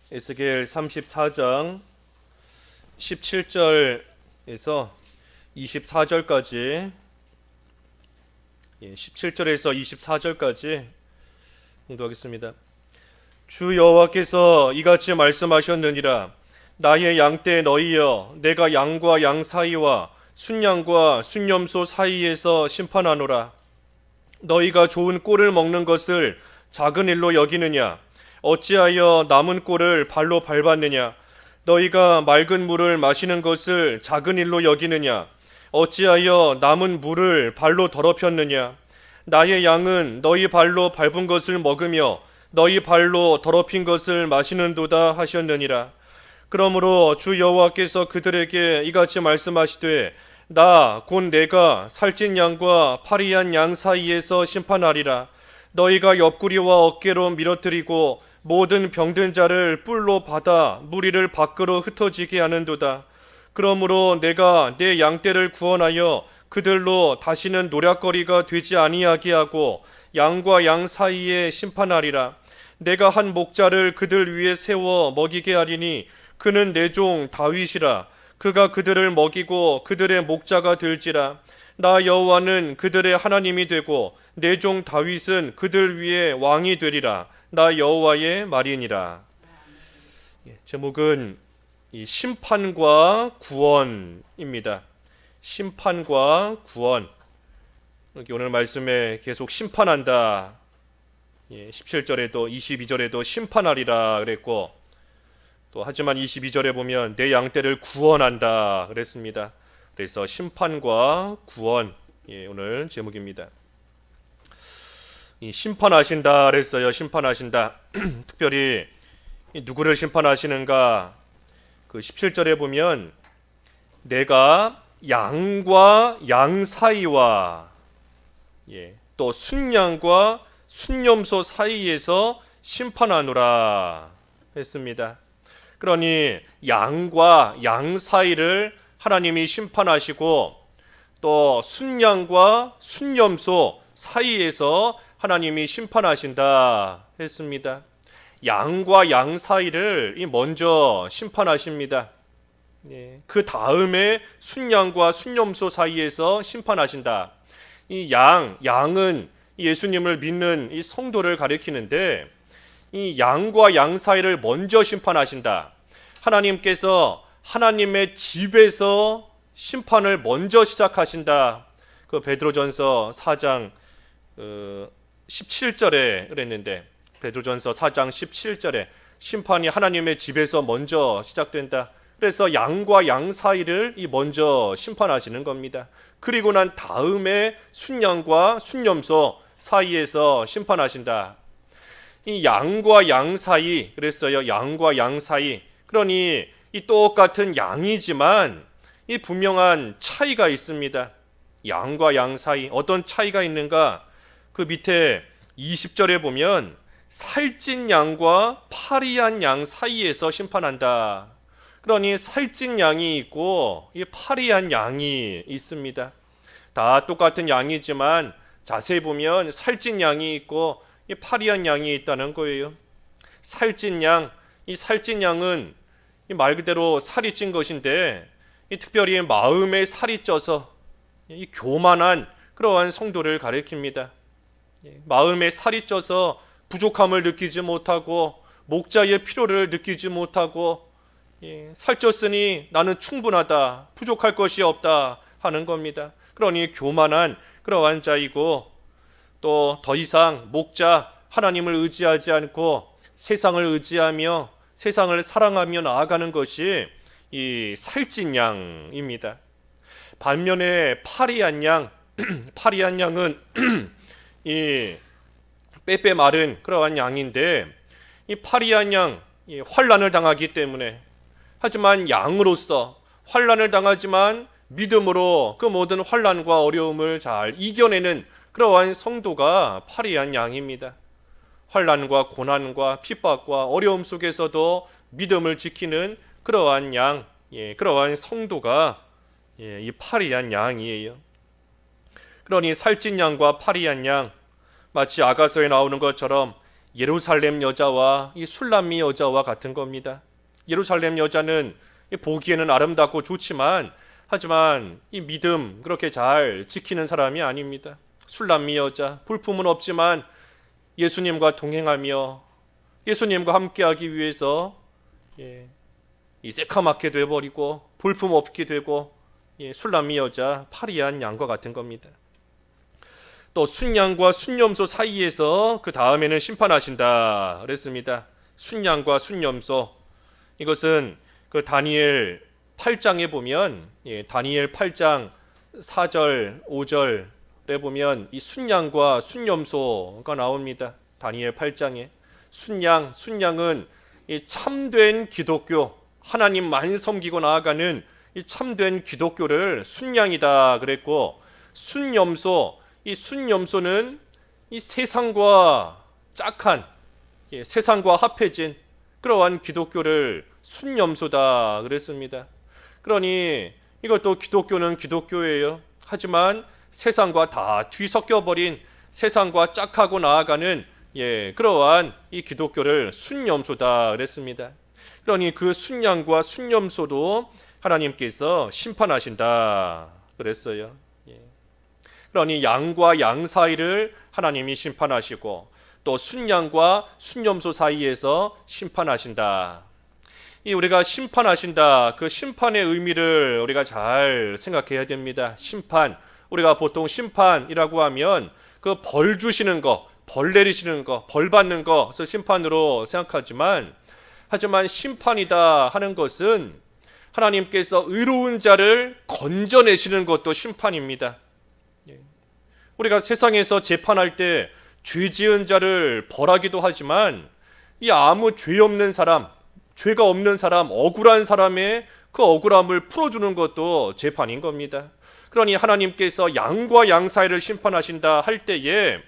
에스겔 34장 17절에서 24절까지 17절에서 24절까지 공부하겠습니다. 주 여호와께서 이같이 말씀하셨느니라. 나의 양떼 너희여, 내가 양과 양 사이와 순양과 순염소 사이에서 심판하노라. 너희가 좋은 꼴을 먹는 것을 작은 일로 여기느냐? 어찌하여 남은 꼴을 발로 밟았느냐? 너희가 맑은 물을 마시는 것을 작은 일로 여기느냐? 어찌하여 남은 물을 발로 더럽혔느냐? 나의 양은 너희 발로 밟은 것을 먹으며 너희 발로 더럽힌 것을 마시는도다 하셨느니라. 그러므로 주 여호와께서 그들에게 이같이 말씀하시되, 나 곧 내가 살찐 양과 파리한 양 사이에서 심판하리라. 너희가 옆구리와 어깨로 밀어뜨리고 모든 병든 자를 뿔로 받아 무리를 밖으로 흩어지게 하는도다. 그러므로 내가 내 양떼를 구원하여 그들로 다시는 노략거리가 되지 아니하게 하고 양과 양 사이에 심판하리라. 내가 한 목자를 그들 위에 세워 먹이게 하리니 그는 내 종 다윗이라. 그가 그들을 먹이고 그들의 목자가 될지라. 나 여호와는 그들의 하나님이 되고 내 종 다윗은 그들 위에 왕이 되리라. 나 여호와의 말이니라. 제목은 이 심판과 구원입니다. 심판과 구원. 오늘 말씀에 계속 심판한다. 17절에도 22절에도 심판하리라 그랬고, 또 하지만 22절에 보면 내 양떼를 구원한다 그랬습니다. 그래서 심판과 구원, 오늘 제목입니다. 이 심판하신다 그랬어요. 심판하신다. 특별히 누구를 심판하시는가? 그 17절에 보면 내가 양과 양 사이와 또 순양과 순염소 사이에서 심판하노라 했습니다. 그러니 양과 양 사이를 하나님이 심판하시고, 또 순양과 순염소 사이에서 하나님이 심판하신다 했습니다. 양과 양 사이를 먼저 심판하십니다. 그 다음에 순양과 순염소 사이에서 심판하신다. 이 양은 예수님을 믿는 이 성도를 가리키는데, 이 양과 양 사이를 먼저 심판하신다. 하나님께서 하나님의 집에서 심판을 먼저 시작하신다. 그 베드로전서 4장 17절에 그랬는데, 베드로전서 4장 17절에 심판이 하나님의 집에서 먼저 시작된다. 그래서 양과 양 사이를 먼저 심판하시는 겁니다. 그리고 난 다음에 순양과 순염소 사이에서 심판하신다. 이 양과 양 사이 그랬어요. 양과 양 사이. 그러니 이 똑같은 양이지만 이 분명한 차이가 있습니다. 양과 양 사이 어떤 차이가 있는가? 그 밑에 20절에 보면 살찐 양과 파리한 양 사이에서 심판한다. 그러니 살찐 양이 있고 이 파리한 양이 있습니다. 다 똑같은 양이지만 자세히 보면 살찐 양이 있고 이 파리한 양이 있다는 거예요. 살찐 양, 이 살찐 양은 이 말 그대로 살이 찐 것인데, 이 특별히 마음에 살이 쪄서 이 교만한 그러한 성도를 가리킵니다. 마음에 살이 쪄서 부족함을 느끼지 못하고 목자의 필요를 느끼지 못하고 살쪘으니 나는 충분하다, 부족할 것이 없다 하는 겁니다. 그러니 교만한 그러한 자이고, 또 더 이상 목자 하나님을 의지하지 않고 세상을 의지하며 세상을 사랑하며 나아가는 것이 이 살찐 양입니다. 반면에 파리한 양, 파리한 양은 이 빼빼 마른 그러한 양인데, 이 파리한 양 환난을 당하기 때문에, 하지만 양으로서 환난을 당하지만 믿음으로 그 모든 환난과 어려움을 잘 이겨내는 그러한 성도가 파리한 양입니다. 환난과 고난과 핍박과 어려움 속에서도 믿음을 지키는 그러한 양, 그러한 성도가 이 파리한 양이에요. 그러니 살찐 양과 파리한 양, 마치 아가서에 나오는 것처럼 예루살렘 여자와 이 술람미 여자와 같은 겁니다. 예루살렘 여자는 보기에는 아름답고 좋지만 하지만 이 믿음 그렇게 잘 지키는 사람이 아닙니다. 술람미 여자, 볼품은 없지만 예수님과 동행하며 예수님과 함께하기 위해서 이 새카맣게 돼버리고 볼품 없게 되고 술람미 여자, 파리한 양과 같은 겁니다. 또 순양과 순염소 사이에서 그 다음에는 심판하신다 그랬습니다. 순양과 순염소, 이것은 그 다니엘 8장에 보면 다니엘 8장 4절 5절에 보면 이 순양과 순염소가 나옵니다. 다니엘 8장에 순양은 이 참된 기독교, 하나님만 섬기고 나아가는 이 참된 기독교를 순양이다 그랬고, 이 순염소는 이 세상과 짝한 세상과 합해진 그러한 기독교를 순염소다 그랬습니다. 그러니 이것도 기독교는 기독교예요. 하지만 세상과 다 뒤섞여 버린, 세상과 짝하고 나아가는 그러한 이 기독교를 순염소다 그랬습니다. 그러니 그 순양과 순염소도 하나님께서 심판하신다 그랬어요. 그러니 양과 양 사이를 하나님이 심판하시고 또 순양과 순염소 사이에서 심판하신다. 이 우리가 심판하신다, 그 심판의 의미를 우리가 잘 생각해야 됩니다. 심판, 우리가 보통 심판이라고 하면 그 벌 주시는 거, 벌 내리시는 거, 벌 받는 거, 그래서 심판으로 생각하지만, 하지만 심판이다 하는 것은 하나님께서 의로운 자를 건져내시는 것도 심판입니다. 우리가 세상에서 재판할 때 죄 지은 자를 벌하기도 하지만 이 아무 죄 없는 사람, 죄가 없는 사람, 억울한 사람의 그 억울함을 풀어주는 것도 재판인 겁니다. 그러니 하나님께서 양과 양 사이를 심판하신다 할 때에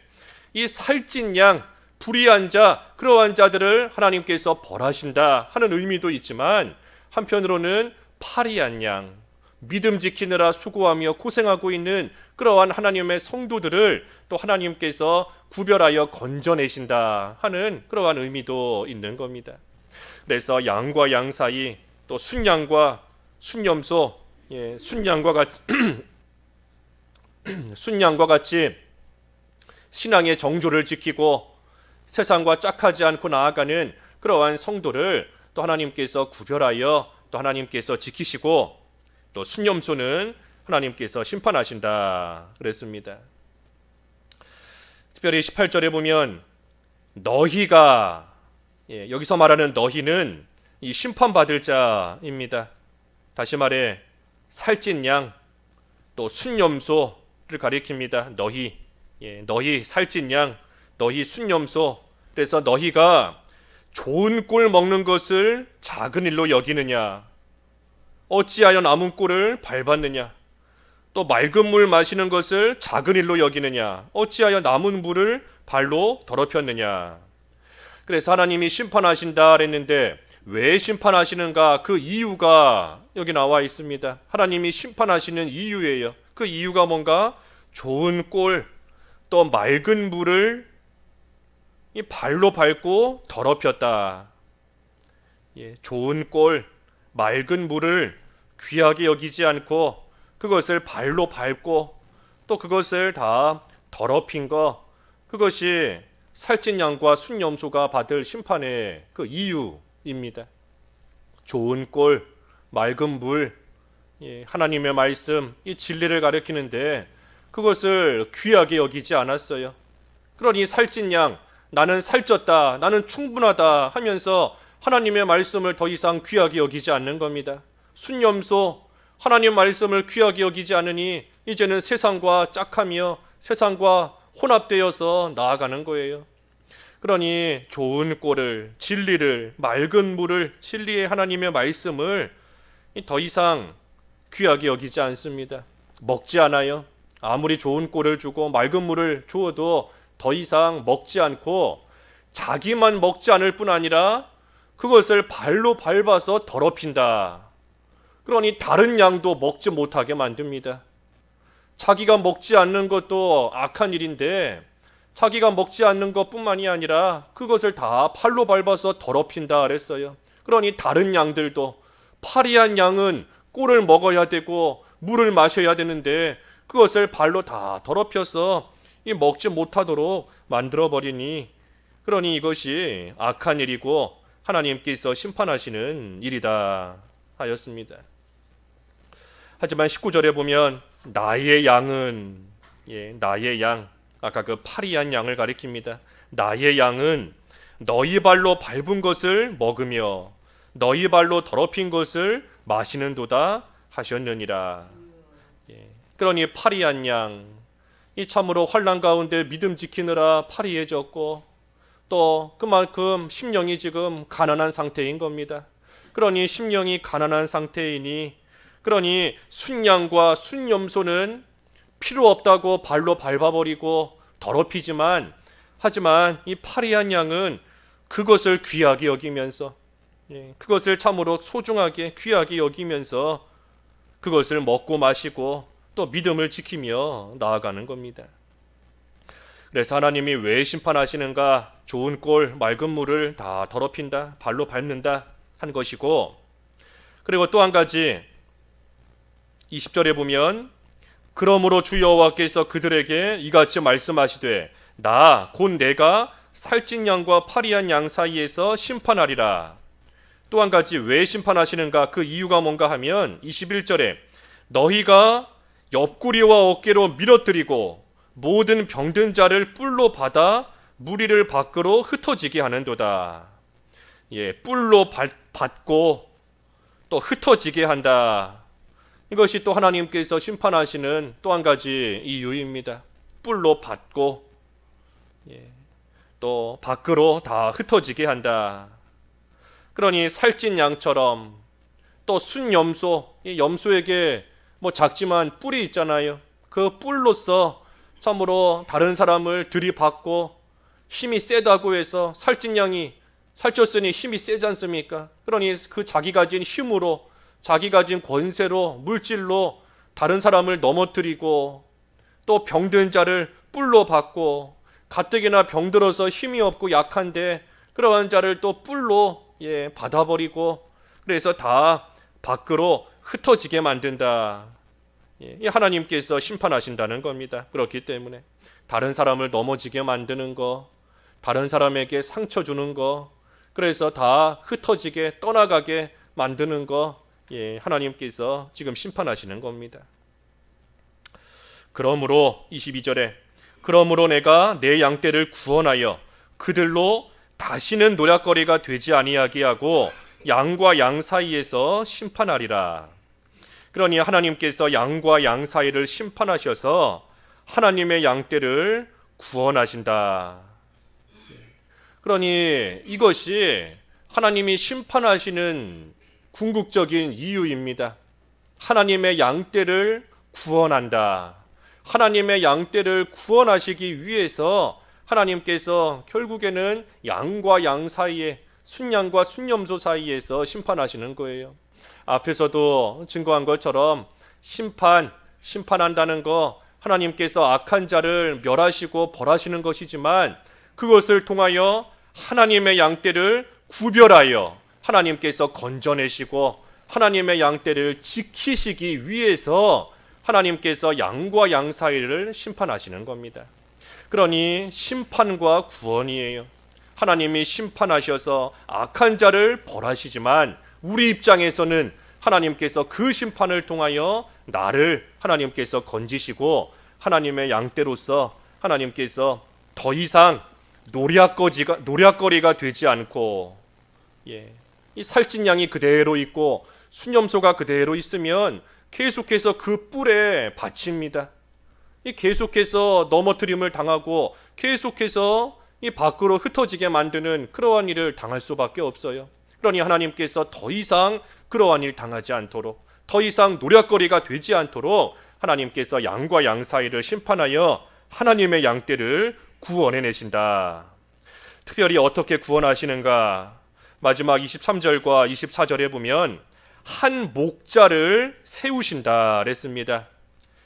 이 살찐 양, 불의한 자, 그러한 자들을 하나님께서 벌하신다 하는 의미도 있지만, 한편으로는 파리한 양, 믿음 지키느라 수고하며 고생하고 있는 그러한 하나님의 성도들을 또 하나님께서 구별하여 건져내신다 하는 그러한 의미도 있는 겁니다. 그래서 양과 양 사이, 또 순양과 순염소, 순양과 같이 신앙의 정조를 지키고 세상과 짝하지 않고 나아가는 그러한 성도를 또 하나님께서 구별하여 또 하나님께서 지키시고, 또 순염소는 하나님께서 심판하신다 그랬습니다. 특별히 18절에 보면 너희가, 여기서 말하는 너희는 이 심판받을 자입니다. 다시 말해 살찐 양, 또 순염소를 가리킵니다. 너희 살찐 양, 너희 순염소. 그래서 너희가 좋은 꼴 먹는 것을 작은 일로 여기느냐, 어찌하여 남은 꼴을 밟았느냐, 또 맑은 물 마시는 것을 작은 일로 여기느냐, 어찌하여 남은 물을 발로 더럽혔느냐. 그래서 하나님이 심판하신다 그랬는데 왜 심판하시는가, 그 이유가 여기 나와 있습니다. 하나님이 심판하시는 이유예요. 그 이유가 뭔가, 좋은 꼴, 또 맑은 물을 이 발로 밟고 더럽혔다. 좋은 꼴, 맑은 물을 귀하게 여기지 않고 그것을 발로 밟고 또 그것을 다 더럽힌 거, 그것이 살찐 양과 순염소가 받을 심판의 그 이유입니다. 좋은 꼴, 맑은 물, 하나님의 말씀, 이 진리를 가리키는데 그것을 귀하게 여기지 않았어요. 그러니 살찐 양, 나는 살쪘다, 나는 충분하다 하면서 하나님의 말씀을 더 이상 귀하게 여기지 않는 겁니다. 순염소, 하나님 말씀을 귀하게 여기지 않으니 이제는 세상과 짝하며 세상과 혼합되어서 나아가는 거예요. 그러니 좋은 꼴을, 진리를, 맑은 물을, 진리의 하나님의 말씀을 더 이상 귀하게 여기지 않습니다. 먹지 않아요. 아무리 좋은 꼴을 주고 맑은 물을 주어도 더 이상 먹지 않고 자기만 먹지 않을 뿐 아니라 그것을 발로 밟아서 더럽힌다. 그러니 다른 양도 먹지 못하게 만듭니다. 자기가 먹지 않는 것도 악한 일인데 자기가 먹지 않는 것뿐만이 아니라 그것을 다 팔로 밟아서 더럽힌다 그랬어요. 그러니 다른 양들도 파리한 양은 꿀을 먹어야 되고 물을 마셔야 되는데 그것을 발로 다 더럽혀서 먹지 못하도록 만들어버리니, 그러니 이것이 악한 일이고 하나님께서 심판하시는 일이다 하였습니다. 하지만 19절에 보면 나의 양은, 나의 양, 아까 그 파리한 양을 가리킵니다. 나의 양은 너희 발로 밟은 것을 먹으며 너희 발로 더럽힌 것을 마시는도다 하셨느니라. 그러니 파리한 양, 이 참으로 환난 가운데 믿음 지키느라 파리해졌고 또 그만큼 심령이 지금 가난한 상태인 겁니다. 그러니 심령이 가난한 상태이니, 그러니 순양과 순염소는 필요 없다고 발로 밟아버리고 더럽히지만, 하지만 이 파리한 양은 그것을 귀하게 여기면서, 그것을 참으로 소중하게 귀하게 여기면서 그것을 먹고 마시고 또 믿음을 지키며 나아가는 겁니다. 그래서 하나님이 왜 심판하시는가? 좋은 꼴, 맑은 물을 다 더럽힌다, 발로 밟는다 한 것이고, 그리고 또 한 가지 20절에 보면 그러므로 주 여호와께서 그들에게 이같이 말씀하시되 나 곧 내가 살찐 양과 파리한 양 사이에서 심판하리라. 또 한 가지 왜 심판하시는가? 그 이유가 뭔가 하면 21절에 너희가 옆구리와 어깨로 밀어뜨리고 모든 병든 자를 뿔로 받아 무리를 밖으로 흩어지게 하는도다. 뿔로 받고 또 흩어지게 한다. 이것이 또 하나님께서 심판하시는 또 한 가지 이유입니다. 뿔로 받고 또 밖으로 다 흩어지게 한다. 그러니 살찐 양처럼 또 순염소, 이 염소에게 작지만 뿔이 있잖아요. 그 뿔로서 참으로 다른 사람을 들이받고 힘이 세다고 해서 살찐 양이 살쪘으니 힘이 세지 않습니까? 그러니 그 자기 가진 힘으로, 자기 가진 권세로, 물질로 다른 사람을 넘어뜨리고 또 병든 자를 뿔로 받고, 가뜩이나 병들어서 힘이 없고 약한데 그러한 자를 또 뿔로 받아버리고, 그래서 다 밖으로 흩어지게 만든다. 하나님께서 심판하신다는 겁니다. 그렇기 때문에 다른 사람을 넘어지게 만드는 거, 다른 사람에게 상처 주는 거, 그래서 다 흩어지게 떠나가게 만드는 거, 하나님께서 지금 심판하시는 겁니다. 그러므로 22절에 그러므로 내가 내 양떼를 구원하여 그들로 다시는 노략거리가 되지 아니하게 하고 양과 양 사이에서 심판하리라. 그러니 하나님께서 양과 양 사이를 심판하셔서 하나님의 양떼를 구원하신다. 그러니 이것이 하나님이 심판하시는 궁극적인 이유입니다. 하나님의 양떼를 구원한다. 하나님의 양떼를 구원하시기 위해서 하나님께서 결국에는 양과 양 사이에, 순양과 순염소 사이에서 심판하시는 거예요. 앞에서도 증거한 것처럼 심판한다는 거, 하나님께서 악한 자를 멸하시고 벌하시는 것이지만 그것을 통하여 하나님의 양떼를 구별하여 하나님께서 건져내시고 하나님의 양떼를 지키시기 위해서 하나님께서 양과 양 사이를 심판하시는 겁니다. 그러니 심판과 구원이에요. 하나님이 심판하셔서 악한 자를 벌하시지만 우리 입장에서는 하나님께서 그 심판을 통하여 나를 하나님께서 건지시고 하나님의 양떼로서 하나님께서 더 이상 노략거리가 되지 않고, 이 살찐 양이 그대로 있고 순염소가 그대로 있으면 계속해서 그 뿔에 받칩니다. 이 계속해서 넘어뜨림을 당하고 계속해서 이 밖으로 흩어지게 만드는 그러한 일을 당할 수밖에 없어요. 그러니 하나님께서 더 이상 그러한 일 당하지 않도록, 더 이상 노략거리가 되지 않도록 하나님께서 양과 양 사이를 심판하여 하나님의 양떼를 구원해내신다. 특별히 어떻게 구원하시는가? 마지막 23절과 24절에 보면 한 목자를 세우신다 그랬습니다.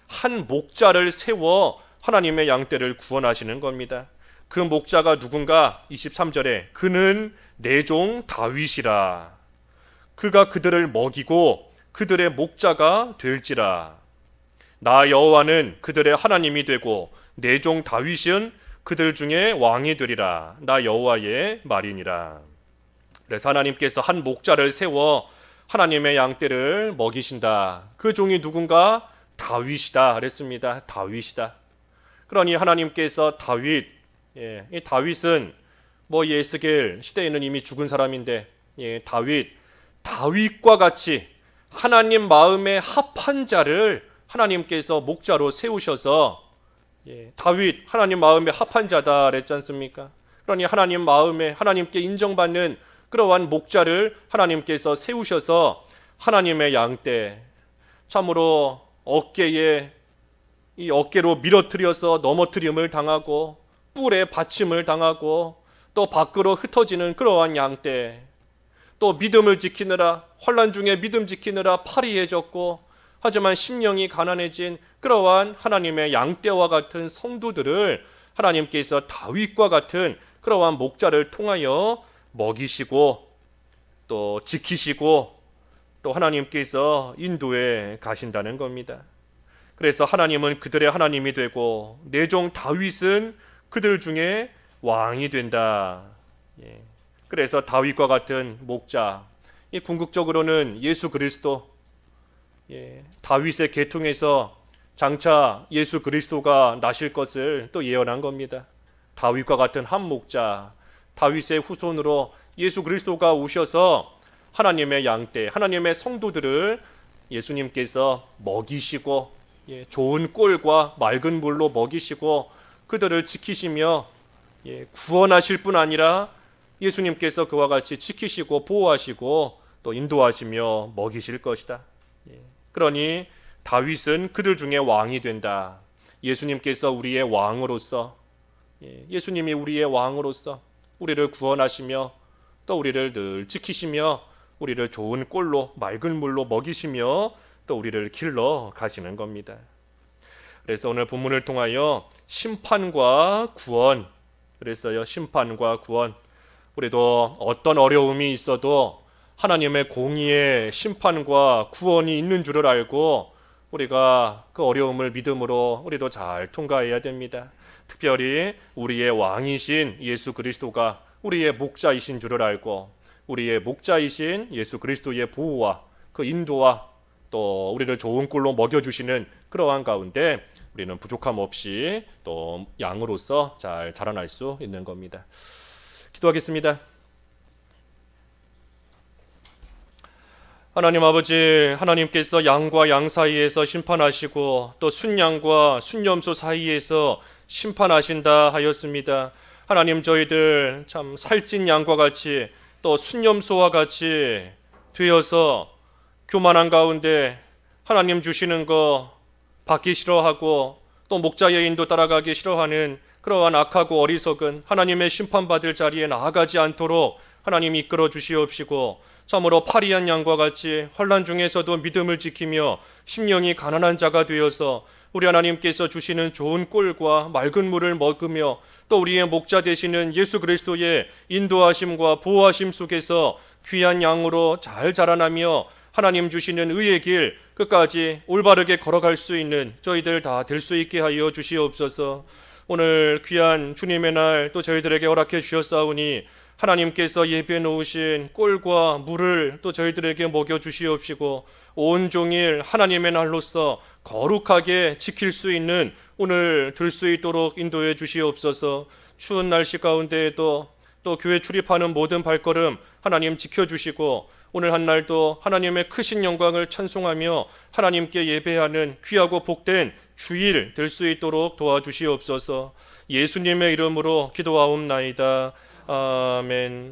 한 목자를 세워 하나님의 양떼를 구원하시는 겁니다. 그 목자가 누군가? 23절에 그는 내 종 다윗이라. 그가 그들을 먹이고 그들의 목자가 될지라. 나 여호와는 그들의 하나님이 되고 내 종 다윗은 그들 중에 왕이 되리라. 나 여호와의 말이니라. 그래서 하나님께서 한 목자를 세워 하나님의 양떼를 먹이신다. 그 종이 누군가? 다윗이다 그랬습니다. 다윗이다. 그러니 하나님께서 다윗, 이 다윗은 예스겔 시대에는 이미 죽은 사람인데, 다윗과 같이 하나님 마음에 합한 자를 하나님께서 목자로 세우셔서, 다윗 하나님 마음에 합한 자다 그랬지 않습니까? 그러니 하나님 마음에 하나님께 인정받는 그러한 목자를 하나님께서 세우셔서 하나님의 양떼, 참으로 어깨로 밀어뜨려서 넘어뜨림을 당하고 뿔에 받침을 당하고 또 밖으로 흩어지는 그러한 양떼, 또 믿음을 지키느라, 환난 중에 믿음 지키느라 파리해졌고 하지만 심령이 가난해진 그러한 하나님의 양떼와 같은 성도들을 하나님께서 다윗과 같은 그러한 목자를 통하여 먹이시고 또 지키시고 또 하나님께서 인도해 가신다는 겁니다. 그래서 하나님은 그들의 하나님이 되고 내 종 다윗은 그들 중에 왕이 된다. 그래서 다윗과 같은 목자, 궁극적으로는 예수 그리스도, 다윗의 계통에서 장차 예수 그리스도가 나실 것을 또 예언한 겁니다. 다윗과 같은 한 목자, 다윗의 후손으로 예수 그리스도가 오셔서 하나님의 양떼, 하나님의 성도들을 예수님께서 먹이시고 좋은 꼴과 맑은 물로 먹이시고 그들을 지키시며 구원하실 뿐 아니라 예수님께서 그와 같이 지키시고 보호하시고 또 인도하시며 먹이실 것이다. 그러니 다윗은 그들 중에 왕이 된다. 예수님께서 우리의 왕으로서, 예수님이 우리의 왕으로서 우리를 구원하시며 또 우리를 늘 지키시며 우리를 좋은 꼴로 맑은 물로 먹이시며 또 우리를 길러 가시는 겁니다. 그래서 오늘 본문을 통하여 심판과 구원, 그랬어요. 심판과 구원. 우리도 어떤 어려움이 있어도 하나님의 공의의 심판과 구원이 있는 줄을 알고 우리가 그 어려움을 믿음으로 우리도 잘 통과해야 됩니다. 특별히 우리의 왕이신 예수 그리스도가 우리의 목자이신 줄을 알고 우리의 목자이신 예수 그리스도의 보호와 그 인도와 또 우리를 좋은 꼴로 먹여주시는 그러한 가운데 우리는 부족함 없이 또 양으로서 잘 자라날 수 있는 겁니다. 기도하겠습니다. 하나님 아버지, 하나님께서 양과 양 사이에서 심판하시고 또 순양과 순염소 사이에서 심판하신다 하였습니다. 하나님, 저희들 참 살찐 양과 같이 또 순염소와 같이 되어서 교만한 가운데 하나님 주시는 거 받기 싫어하고 또 목자의 인도 따라가기 싫어하는 그러한 악하고 어리석은 하나님의 심판받을 자리에 나아가지 않도록 하나님 이끌어 주시옵시고, 참으로 파리한 양과 같이 환난 중에서도 믿음을 지키며 심령이 가난한 자가 되어서 우리 하나님께서 주시는 좋은 꼴과 맑은 물을 먹으며 또 우리의 목자 되시는 예수 그리스도의 인도하심과 보호하심 속에서 귀한 양으로 잘 자라나며 하나님 주시는 의의 길 끝까지 올바르게 걸어갈 수 있는 저희들 다 될 수 있게 하여 주시옵소서. 오늘 귀한 주님의 날 또 저희들에게 허락해 주셨사오니 하나님께서 예비해 놓으신 꼴과 물을 또 저희들에게 먹여 주시옵시고 온종일 하나님의 날로서 거룩하게 지킬 수 있는 오늘 들 수 있도록 인도해 주시옵소서. 추운 날씨 가운데에도 또 교회 출입하는 모든 발걸음 하나님 지켜주시고 오늘 한 날도 하나님의 크신 영광을 찬송하며 하나님께 예배하는 귀하고 복된 주일 될 수 있도록 도와주시옵소서. 예수님의 이름으로 기도하옵나이다. 아멘.